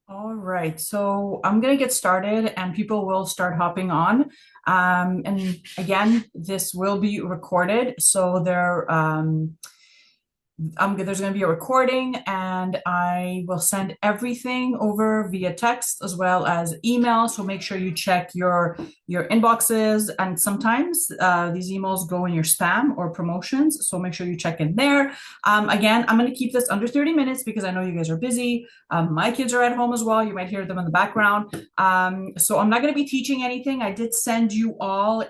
All right, so I'm gonna get started and people will start hopping on. And again, this will be recorded. There's going to be a recording, and I will send everything over via text as well as email. So make sure you check your inboxes, and sometimes these emails go in your spam or promotions. So make sure you check in there. Again, I'm going to keep this under 30 minutes because I know you guys are busy. My kids are at home as well. You might hear them in the background. So I'm not going to be teaching anything. I did send you all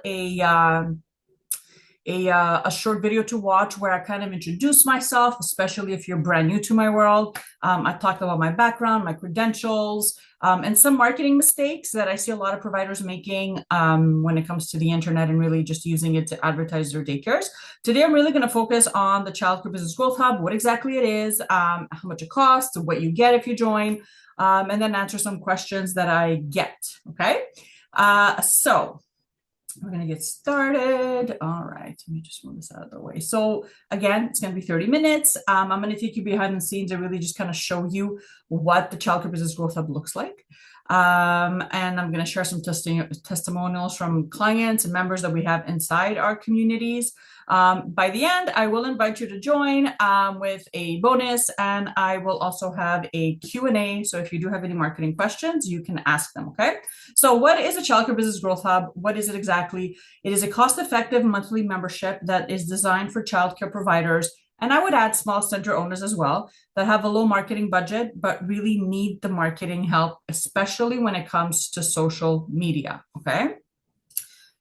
a short video to watch where I kind of introduce myself, especially if you're brand new to my world. I talked about my background, my credentials, and some marketing mistakes that I see a lot of providers making when it comes to the internet and really just using it to advertise their daycares. Today, I'm really going to focus on the Childcare Business Growth Hub, what exactly it is, how much it costs, what you get if you join, and then answer some questions that I get. Okay. So we're going to get started. All right, let me just move this out of the way. So again, it's going to be 30 minutes. I'm going to take you behind the scenes and really just kind of show you what the Childcare Business Growth Hub looks like. And I'm going to share some testimonials from clients and members that we have inside our communities. By the end, I will invite you to join with a bonus, and I will also have a Q&A. So if you do have any marketing questions, you can ask them, okay? So what is a Childcare Business Growth Hub? What is it exactly? It is a cost-effective monthly membership that is designed for childcare providers, and I would add small center owners as well, that have a low marketing budget, but really need the marketing help, especially when it comes to social media, okay?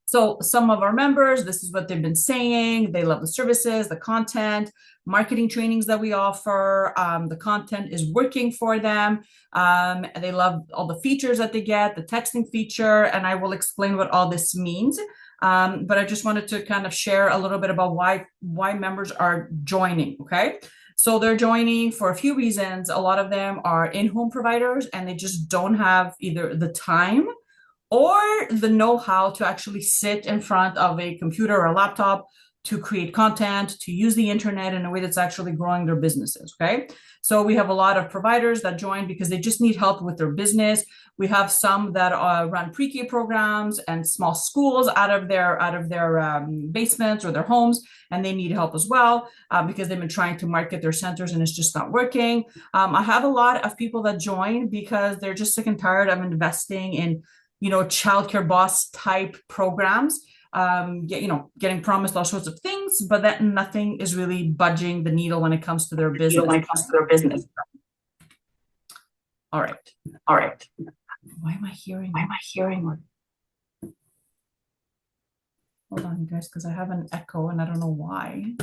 So some of our members, this is what they've been saying. They love the services, the content, marketing trainings that we offer. The content is working for them. They love all the features that they get, the texting feature, and I will explain what all this means. But I just wanted to kind of share a little bit about why members are joining, okay? So they're joining for a few reasons. A lot of them are in-home providers and they just don't have either the time or the know-how to actually sit in front of a computer or a laptop to create content, to use the internet in a way that's actually growing their businesses, okay? So we have a lot of providers that join because they just need help with their business. We have some that run pre-K programs and small schools out of their basements or their homes, and they need help as well because they've been trying to market their centers and it's just not working. I have a lot of people that join because they're just sick and tired of investing in childcare boss type programs, getting promised all sorts of things, but that nothing is really budging the needle when it comes to their business. All right. All right. Why am I hearing? Hold on, you guys, because I have an echo and I don't know why.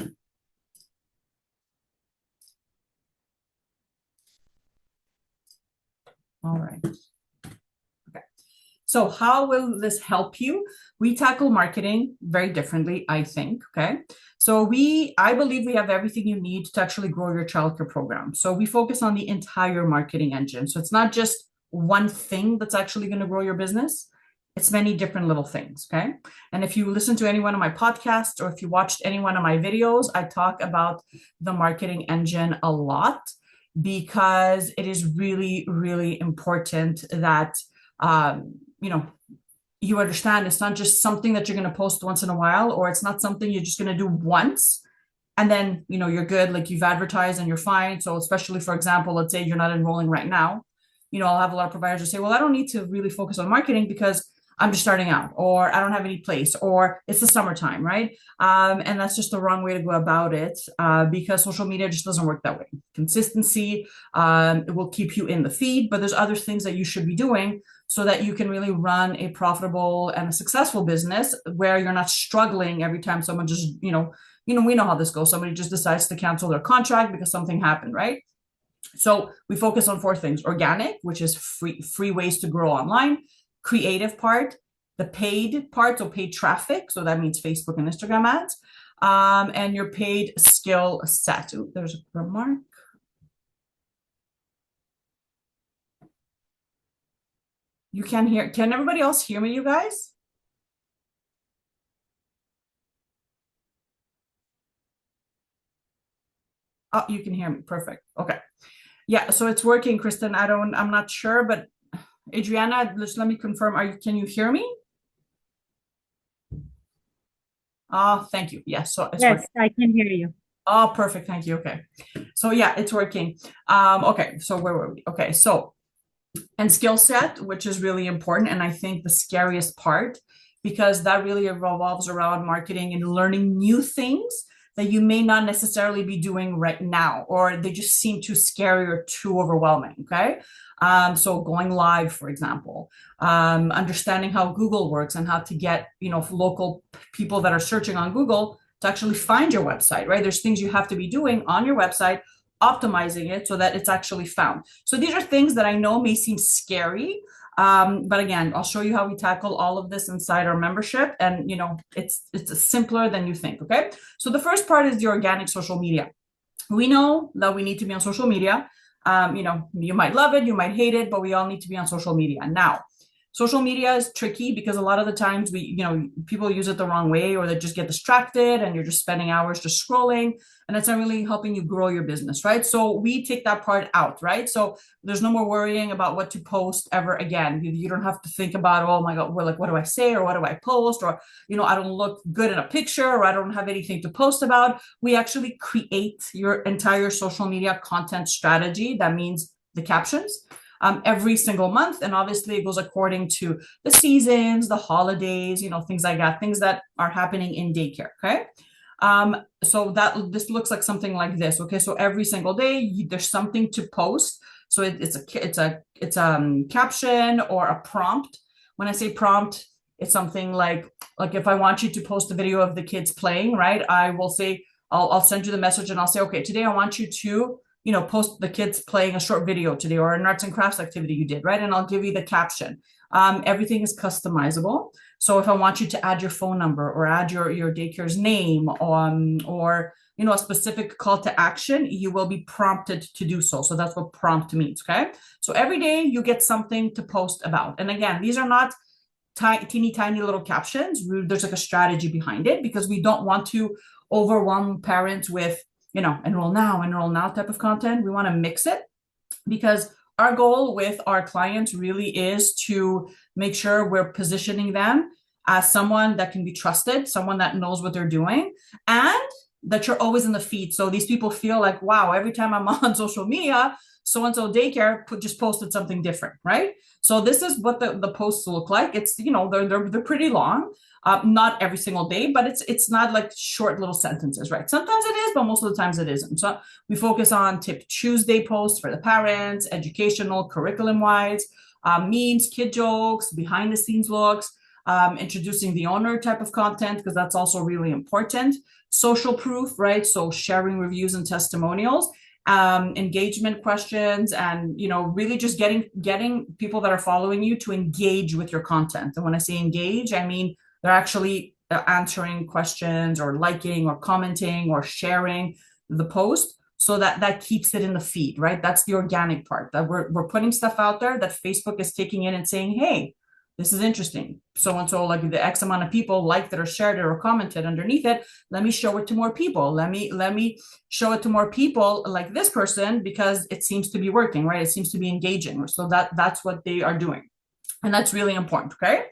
All right. So how will this help you? We tackle marketing very differently, I think, okay? So I believe we have everything you need to actually grow your childcare program. So we focus on the entire marketing engine. So it's not just one thing that's actually going to grow your business. It's many different little things, okay? And if you listen to any one of my podcasts or if you watched any one of my videos, I talk about the marketing engine a lot because it is really, really important that you understand it's not just something that you're going to post once in a while, or it's not something you're just going to do once and then you're good, like you've advertised and you're fine. So especially, for example, let's say you're not enrolling right now, I'll have a lot of providers who say, well, I don't need to really focus on marketing because I'm just starting out, or I don't have any place, or it's the summertime, right? And that's just the wrong way to go about it because social media just doesn't work that way. Consistency, it will keep you in the feed, but there's other things that you should be doing so that you can really run a profitable and a successful business where you're not struggling every time someone just, we know how this goes. Somebody just decides to cancel their contract because something happened, right? So we focus on four things: organic, which is free ways to grow online; creative part; the paid part, so paid traffic, so that means Facebook and Instagram ads; and your paid skill set. Ooh, there's a remark. You can hear, can everybody else hear me, you guys? Oh, you can hear me. Perfect. Okay. Yeah, so it's working, Kristen. I'm not sure, but Adriana, just let me confirm. Can you hear me? Thank you. Yes, so it's Yes, working. I can hear you. Oh, perfect. Thank you. Okay. So yeah, it's working. Okay, so where were we? Okay, so and skill set, which is really important. And I think the scariest part, because that really revolves around marketing and learning new things that you may not necessarily be doing right now, or they just seem too scary or too overwhelming. Okay. So going live, for example, understanding how Google works and how to get, local people that are searching on Google to actually find your website, right? There's things you have to be doing on your website, optimizing it so that it's actually found. So these are things that I know may seem scary, but again, I'll show you how we tackle all of this inside our membership, and it's simpler than you think. Okay, so the first part is the organic social media. We know that we need to be on social media. You might love it, you might hate it, but we all need to be on social media. Now, social media is tricky because a lot of the times people use it the wrong way, or they just get distracted and you're just spending hours just scrolling, and it's not really helping you grow your business, right? So we take that part out, right? So there's no more worrying about what to post ever again. You don't have to think about, oh my God, well, like, what do I say, or what do I post, or I don't look good in a picture, or I don't have anything to post about. We actually create your entire social media content strategy. That means the captions, every single month. And obviously, it goes according to the seasons, the holidays, things like that, things that are happening in daycare. Okay. So this looks like something like this. Okay. So every single day, there's something to post. So it's a caption or a prompt. When I say prompt, it's something like if I want you to post a video of the kids playing, right? I will say, I'll send you the message and I'll say, okay, today I want you to, post the kids playing a short video today, or an arts and crafts activity you did, right? And I'll give you the caption. Everything is customizable. So if I want you to add your phone number, or add your daycare's name, or a specific call to action, you will be prompted to do so. So that's what prompt means. Okay. So every day you get something to post about. And again, these are not teeny tiny little captions. There's like a strategy behind it, because we don't want to overwhelm parents with, enroll now type of content. We want to mix it, because our goal with our clients really is to make sure we're positioning them as someone that can be trusted, someone that knows what they're doing, and that you're always in the feed. So these people feel like, wow, every time I'm on social media, so and so daycare just posted something different, right? So this is what the posts look like. It's they're pretty long, not every single day, but it's not like short little sentences, right? Sometimes it is, but most of the times it isn't. So we focus on Tip Tuesday posts for the parents, educational, curriculum wise, memes, kid jokes, behind the scenes looks, introducing the owner type of content, because that's also really important. Social proof, right? So sharing reviews and testimonials, engagement questions, and really just getting people that are following you to engage with your content. And when I say engage, I mean they're actually answering questions, or liking, or commenting, or sharing the post, so that keeps it in the feed, right? That's the organic part, that we're putting stuff out there that Facebook is taking in and saying, hey, this is interesting. So and so, like the X amount of people liked it, or shared it, or commented underneath it. Let me show it to more people. Let me show it to more people like this person, because it seems to be working, right? It seems to be engaging. So that's what they are doing. And that's really important. Okay.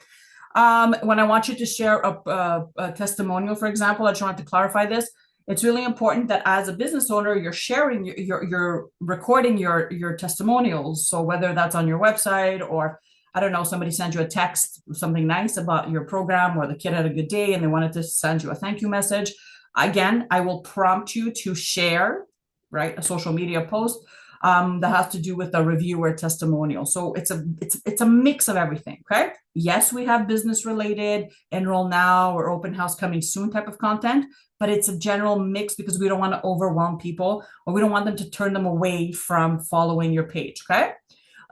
When I want you to share a testimonial, for example, I just want to clarify this. It's really important that as a business owner, you're sharing, you're recording your testimonials. So whether that's on your website, or I don't know, somebody sends you a text, something nice about your program, or the kid had a good day and they wanted to send you a thank you message. Again, I will prompt you to share, right, a social media post that has to do with a review or a testimonial. So it's a mix of everything. Okay. Yes, we have business related, enroll now, or open house coming soon type of content, but it's a general mix, because we don't want to overwhelm people, or we don't want them to turn them away from following your page. Okay.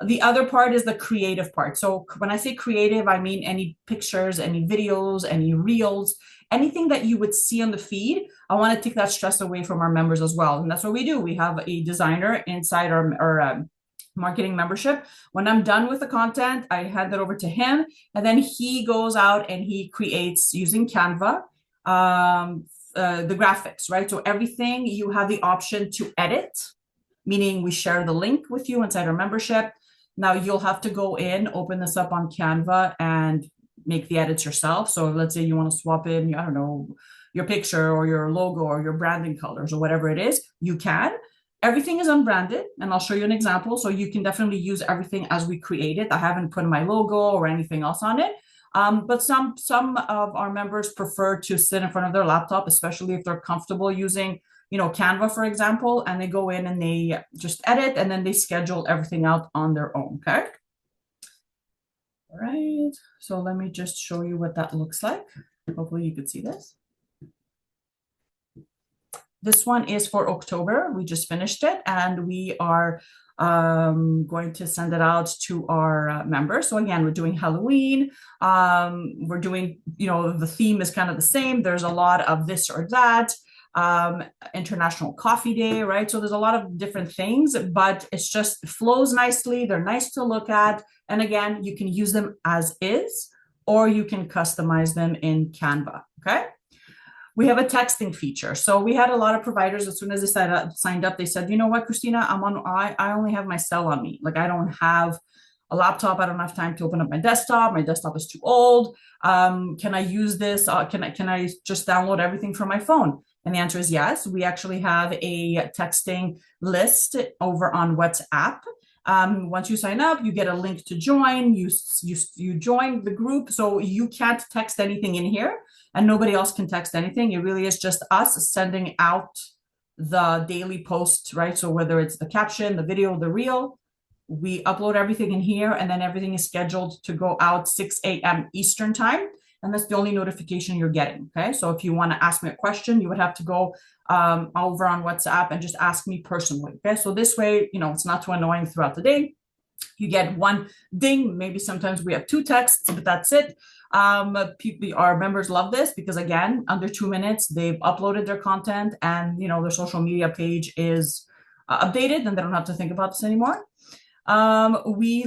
The other part is the creative part. So when I say creative, I mean any pictures, any videos, any reels, anything that you would see on the feed. I want to take that stress away from our members as well. And that's what we do. We have a designer inside our marketing membership. When I'm done with the content, I hand it over to him, and then he goes out and he creates using Canva, the graphics, right? So everything you have the option to edit, meaning we share the link with you inside our membership. Now you'll have to go in, open this up on Canva and make the edits yourself. So let's say you want to swap in, I don't know, your picture or your logo or your branding colors or whatever it is, you can. Everything is unbranded, and I'll show you an example. So you can definitely use everything as we create it. I haven't put my logo or anything else on it. But some of our members prefer to sit in front of their laptop, especially if they're comfortable using, Canva, for example, and they go in and they just edit and then they schedule everything out on their own. Okay. All right. So let me just show you what that looks like. Hopefully you could see this. This one is for October. We just finished it and we are going to send it out to our members. So again, we're doing Halloween. We're doing, the theme is kind of the same. There's a lot of this or that. International Coffee Day, right? So there's a lot of different things, but it flows nicely. They're nice to look at. And again, you can use them as is, or you can customize them in Canva, okay? We have a texting feature. So we had a lot of providers, as soon as they signed up, they said, you know what, Christina, I only have my cell on me. Like I don't have a laptop. I don't have time to open up my desktop. My desktop is too old. Can I use this? Can I just download everything from my phone? And the answer is yes. We actually have a texting list over on WhatsApp. Once you sign up, you get a link to join. You join the group, so you can't text anything in here, and nobody else can text anything. It really is just us sending out the daily posts, right? So whether it's the caption, the video, the reel, we upload everything in here, and then everything is scheduled to go out 6 a.m. Eastern time. And that's the only notification you're getting, okay? So if you want to ask me a question, you would have to go over on WhatsApp and just ask me personally, okay? So this way, it's not too annoying throughout the day. You get one ding, maybe sometimes we have 2 texts, but that's it. Our members love this because again, under 2 minutes, they've uploaded their content and, their social media page is updated and they don't have to think about this anymore. We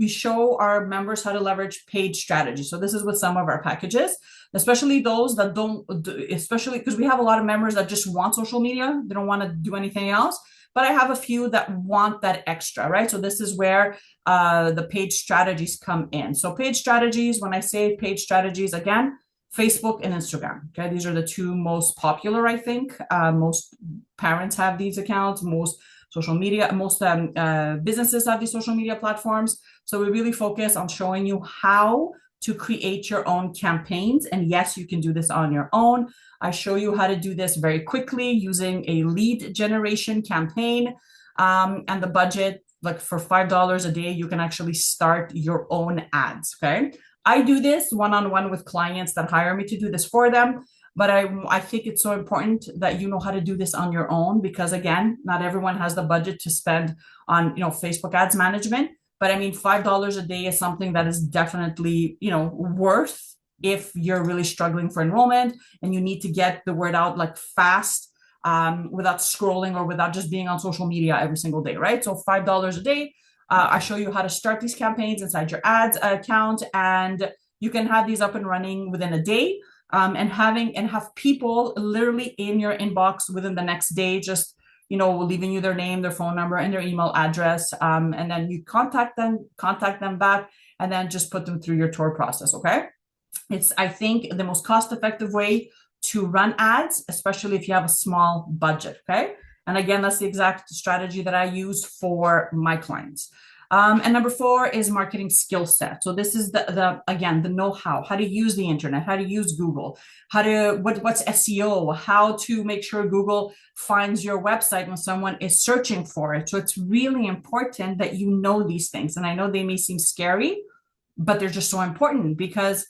show our members how to leverage paid strategy. So this is with some of our packages, especially those that especially because we have a lot of members that just want social media. They don't want to do anything else, but I have a few that want that extra, right? So this is where the paid strategies come in. So paid strategies, when I say paid strategies, again, Facebook and Instagram. Okay. These are the 2 most popular, I think. Most parents have these accounts, most businesses have these social media platforms. So we really focus on showing you how to create your own campaigns. And yes, you can do this on your own. I show you how to do this very quickly using a lead generation campaign. And the budget, like for $5 a day, you can actually start your own ads, okay? I do this one-on-one with clients that hire me to do this for them. But I think it's so important that you know how to do this on your own because, again, not everyone has the budget to spend on, Facebook ads management. But I mean, $5 a day is something that is definitely, worth if you're really struggling for enrollment and you need to get the word out like fast without scrolling or without just being on social media every single day, right? So $5 a day. I show you how to start these campaigns inside your ads account, and you can have these up and running within a day. And have people literally in your inbox within the next day, just, leaving you their name, their phone number, and their email address. And then you contact them back, and then just put them through your tour process. Okay. It's, I think, the most cost-effective way to run ads, especially if you have a small budget. Okay. And again, that's the exact strategy that I use for my clients. And number 4 is marketing skill set. So this is the know-how, how to use the internet, how to use Google, what's SEO, how to make sure Google finds your website when someone is searching for it. So it's really important that you know these things. And I know they may seem scary, but they're just so important because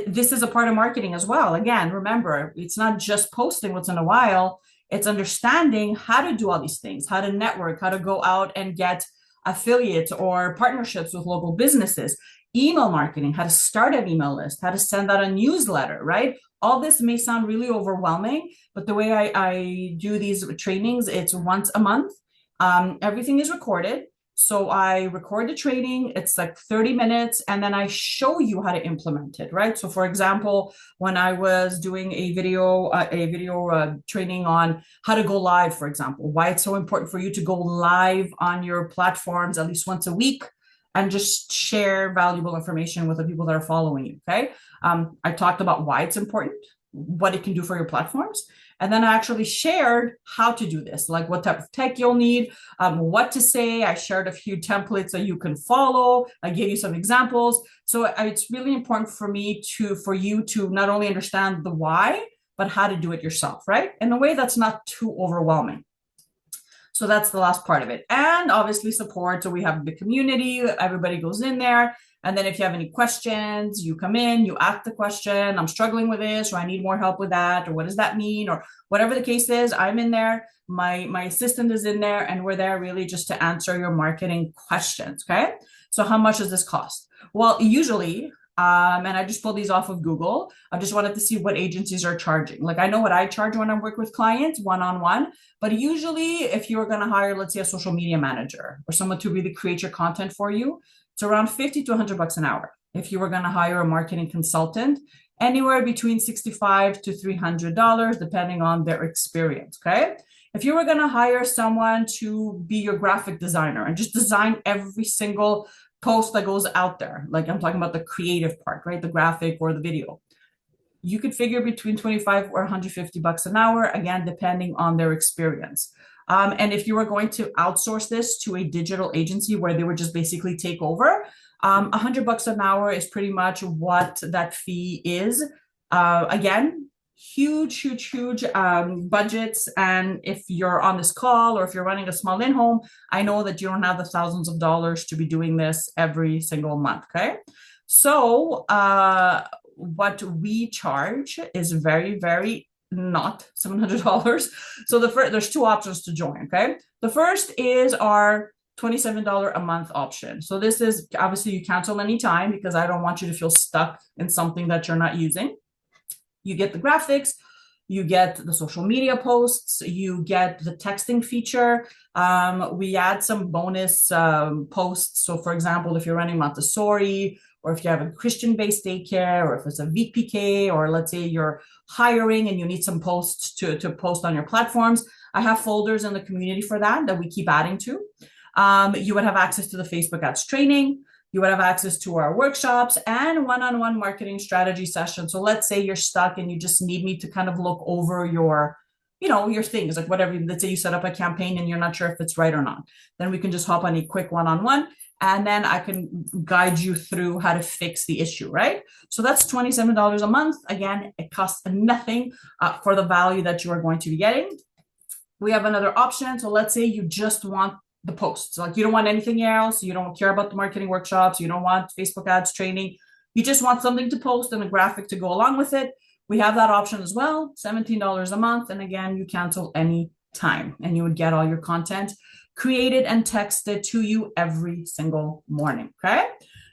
this is a part of marketing as well. Again, remember, it's not just posting once in a while. It's understanding how to do all these things, how to network, how to go out and get affiliates or partnerships with local businesses, email marketing, how to start an email list, how to send out a newsletter, right? All this may sound really overwhelming, but the way I do these trainings, it's once a month. Everything is recorded. So I record the training, it's like 30 minutes, and then I show you how to implement it, right? So for example, when I was doing a video training on how to go live, for example, why it's so important for you to go live on your platforms at least once a week and just share valuable information with the people that are following you, okay? I talked about why it's important, what it can do for your platforms. And then I actually shared how to do this, like what type of tech you'll need, what to say. I shared a few templates that you can follow. I gave you some examples. So it's really important for you to not only understand the why, but how to do it yourself, right? In a way that's not too overwhelming. So that's the last part of it. And obviously support. So we have the community, everybody goes in there. And then if you have any questions, you come in, you ask the question, I'm struggling with this, or I need more help with that, or what does that mean? Or whatever the case is, I'm in there. My assistant is in there, and we're there really just to answer your marketing questions. Okay. So how much does this cost? Well, usually, and I just pulled these off of Google. I just wanted to see what agencies are charging. Like I know what I charge when I work with clients one-on-one, but usually if you're going to hire, let's say, a social media manager or someone to really create your content for you, it's around 50 to $100 an hour. If you were going to hire a marketing consultant, anywhere between $65 to $300, depending on their experience. Okay. If you were going to hire someone to be your graphic designer and just design every single post that goes out there, like I'm talking about the creative part, right? The graphic or the video, you could figure between 25 or $150 an hour, again, depending on their experience. And if you were going to outsource this to a digital agency where they would just basically take over, $100 an hour is pretty much what that fee is. Again, huge budgets. And if you're on this call or if you're running a small in-home, I know that you don't have the thousands of dollars to be doing this every single month. Okay. So what we charge is very not $700. So there's two options to join. Okay. The first is our $27 a month option. So this is obviously you cancel anytime because I don't want you to feel stuck in something that you're not using. You get the graphics, you get the social media posts, you get the texting feature. We add some bonus posts. So for example, if you're running Montessori, or if you have a Christian-based daycare, or if it's a VPK, or let's say you're hiring and you need some posts to post on your platforms, I have folders in the community for that we keep adding to. You would have access to the Facebook ads training. You would have access to our workshops and one-on-one marketing strategy sessions. So let's say you're stuck and you just need me to kind of look over your things, like whatever. Let's say you set up a campaign and you're not sure if it's right or not. Then we can just hop on a quick one-on-one and then I can guide you through how to fix the issue, right? So that's $27 a month. Again, it costs nothing for the value that you are going to be getting. We have another option. So let's say you just want the posts, like you don't want anything else. You don't care about the marketing workshops. You don't want Facebook ads training. You just want something to post and a graphic to go along with it. We have that option as well, $17 a month. And again, you cancel any time and you would get all your content created and texted to you every single morning. Okay.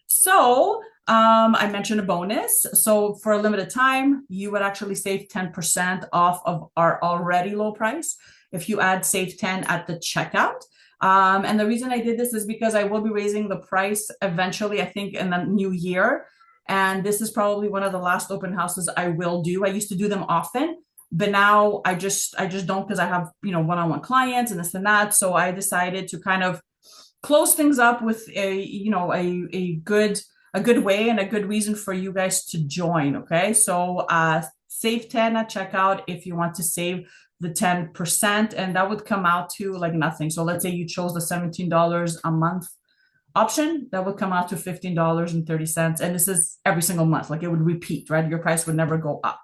So I mentioned a bonus. So for a limited time, you would actually save 10% off of our already low price if you add save 10 at the checkout. And the reason I did this is because I will be raising the price eventually, I think in the new year. And this is probably one of the last open houses I will do. I used to do them often, but now I just don't, because I have, one-on-one clients and this and that. So I decided to kind of close things up with a good way and a good reason for you guys to join. Okay. So save 10 at checkout if you want to save the 10%, and that would come out to like nothing. So let's say you chose the $17 a month option, that would come out to $15.30. And this is every single month, like it would repeat, right? Your price would never go up.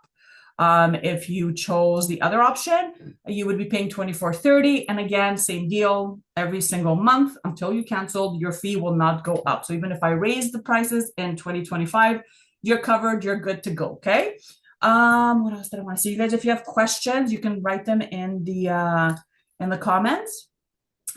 If you chose the other option, you would be paying $24.30. And again, same deal every single month until you canceled, your fee will not go up. So even if I raise the prices in 2025, you're covered, you're good to go. Okay. What else did I want to say? You guys, if you have questions, you can write them in the comments.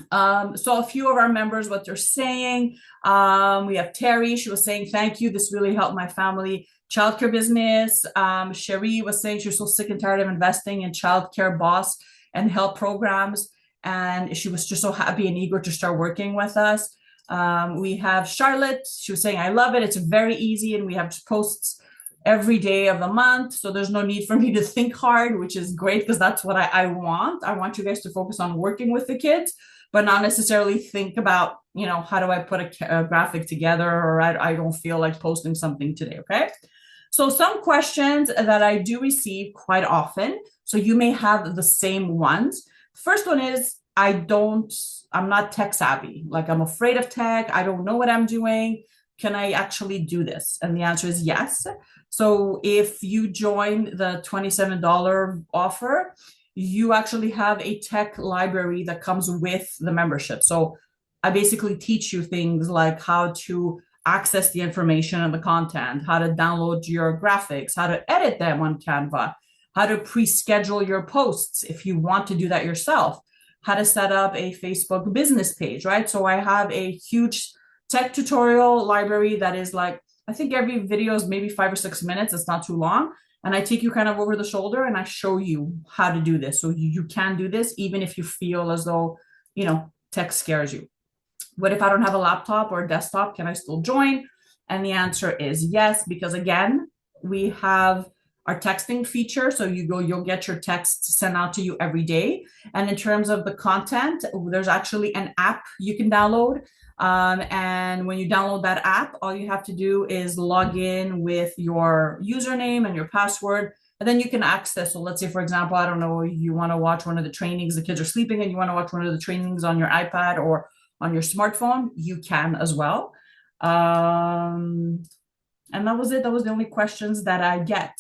So a few of our members, what they're saying, we have Terry, she was saying, thank you. This really helped my family childcare business. Cherie was saying she was so sick and tired of investing in childcare boss and help programs. And she was just so happy and eager to start working with us. We have Charlotte. She was saying, I love it. It's very easy. And we have posts every day of the month. So there's no need for me to think hard, which is great because that's what I want. I want you guys to focus on working with the kids, but not necessarily think about, how do I put a graphic together, or I don't feel like posting something today. Okay. So some questions that I do receive quite often. So you may have the same ones. First one is, I'm not tech savvy. Like, I'm afraid of tech. I don't know what I'm doing. Can I actually do this? And the answer is yes. So if you join the $27 offer, you actually have a tech library that comes with the membership. So I basically teach you things like how to access the information and the content, how to download your graphics, how to edit them on Canva, how to pre-schedule your posts if you want to do that yourself, how to set up a Facebook business page, right? So I have a huge tech tutorial library that is like, I think every video is maybe 5 or 6 minutes. It's not too long. And I take you kind of over the shoulder and I show you how to do this. So you can do this even if you feel as though, tech scares you. What if I don't have a laptop or a desktop? Can I still join? And the answer is yes, because again, we have our texting feature. So you'll get your texts sent out to you every day. And in terms of the content, there's actually an app you can download. And when you download that app, all you have to do is log in with your username and your password, and then you can access. So let's say, for example, I don't know, you want to watch one of the trainings, the kids are sleeping and you want to watch one of the trainings on your iPad or on your smartphone, you can as well. And that was it. That was the only questions that I get.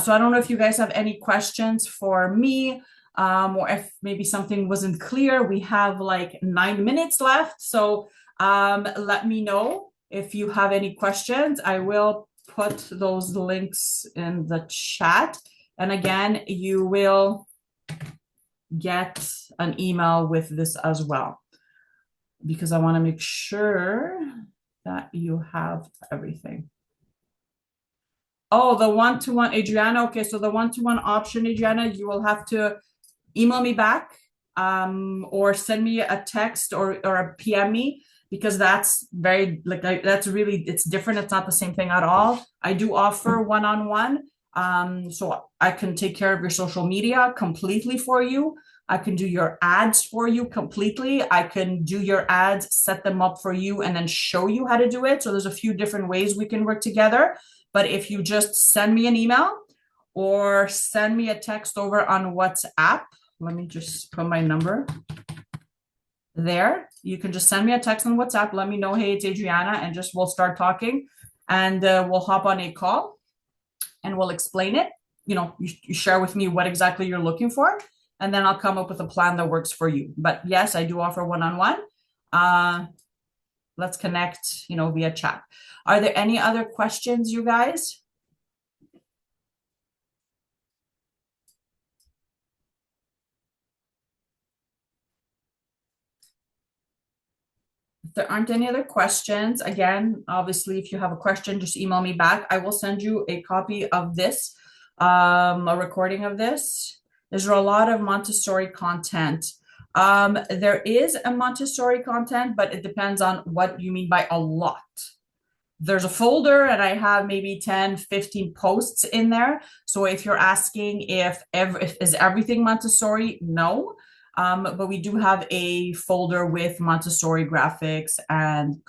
So I don't know if you guys have any questions for me, or if maybe something wasn't clear. We have like 9 minutes left. So let me know if you have any questions. I will put those links in the chat. And again, you will get an email with this as well, because I want to make sure that you have everything. Oh, the one-to-one, Adriana. Okay, so the one-to-one option, Adriana, you will have to email me back, or send me a text or a PM me, because that's very, that's really, it's different. It's not the same thing at all. I do offer one-on-one. So I can take care of your social media completely for you. I can do your ads for you completely. I can do your ads, set them up for you, and then show you how to do it. So there's a few different ways we can work together. But if you just send me an email or send me a text over on WhatsApp, let me just put my number there. You can just send me a text on WhatsApp. Let me know, hey, it's Adriana, and we'll start talking, and we'll hop on a call and we'll explain it. You share with me what exactly you're looking for, and then I'll come up with a plan that works for you. But yes, I do offer one-on-one. Let's connect, via chat. Are there any other questions, you guys? If there aren't any other questions, again, obviously, if you have a question, just email me back. I will send you a copy of this, a recording of this. There's a lot of Montessori content. There is a Montessori content, but it depends on what you mean by a lot. There's a folder and I have maybe 10, 15 posts in there. So if you're asking if is everything Montessori, no. But we do have a folder with Montessori graphics and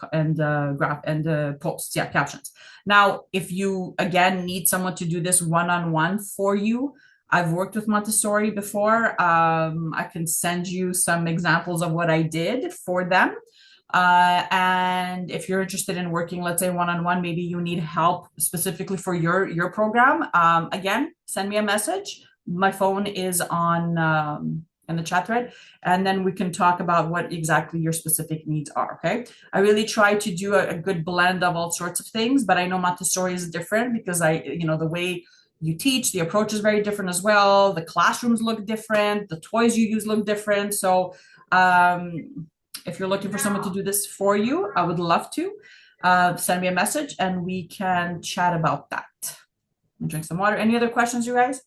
posts, captions. Now, if you again need someone to do this one-on-one for you, I've worked with Montessori before. I can send you some examples of what I did for them. And if you're interested in working, let's say one-on-one, maybe you need help specifically for your program. Again, send me a message. My phone is on in the chat thread, and then we can talk about what exactly your specific needs are. Okay. I really try to do a good blend of all sorts of things, but I know Montessori is different because the way you teach, the approach is very different as well. The classrooms look different. The toys you use look different. So, if you're looking for someone to do this for you, I would love to send me a message and we can chat about that. Drink some water. Any other questions, you guys?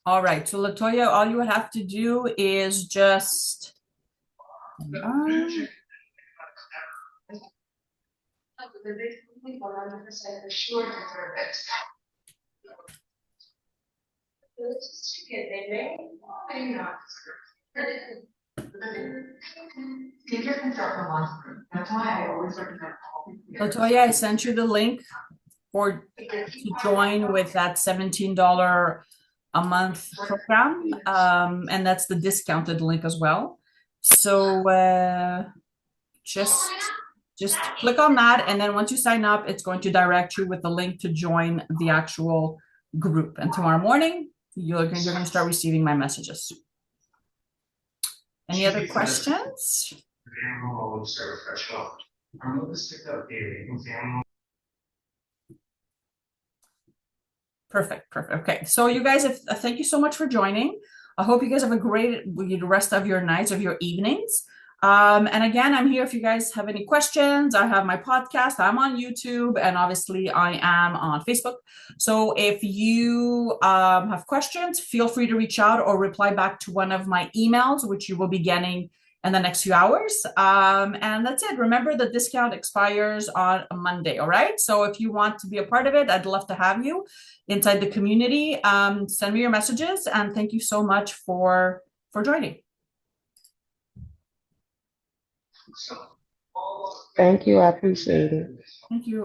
All right, so Latoya, all you would have to do is just Latoya, I sent you the link for to join with that $17 a month program, and that's the discounted link as well. So just click on that, and then once you sign up, it's going to direct you with the link to join the actual group. And tomorrow morning, you're going to start receiving my messages. Any other questions? Perfect. Okay. So you guys, thank you so much for joining. I hope you guys have a great rest of your nights, of your evenings. And again, I'm here if you guys have any questions. I have my podcast. I'm on YouTube, and obviously I am on Facebook. So if you have questions, feel free to reach out or reply back to one of my emails, which you will be getting in the next few hours. And that's it. Remember, the discount expires on a Monday. All right. So if you want to be a part of it, I'd love to have you inside the community. Send me your messages, and thank you so much for joining. Thank you. I appreciate it. Thank you.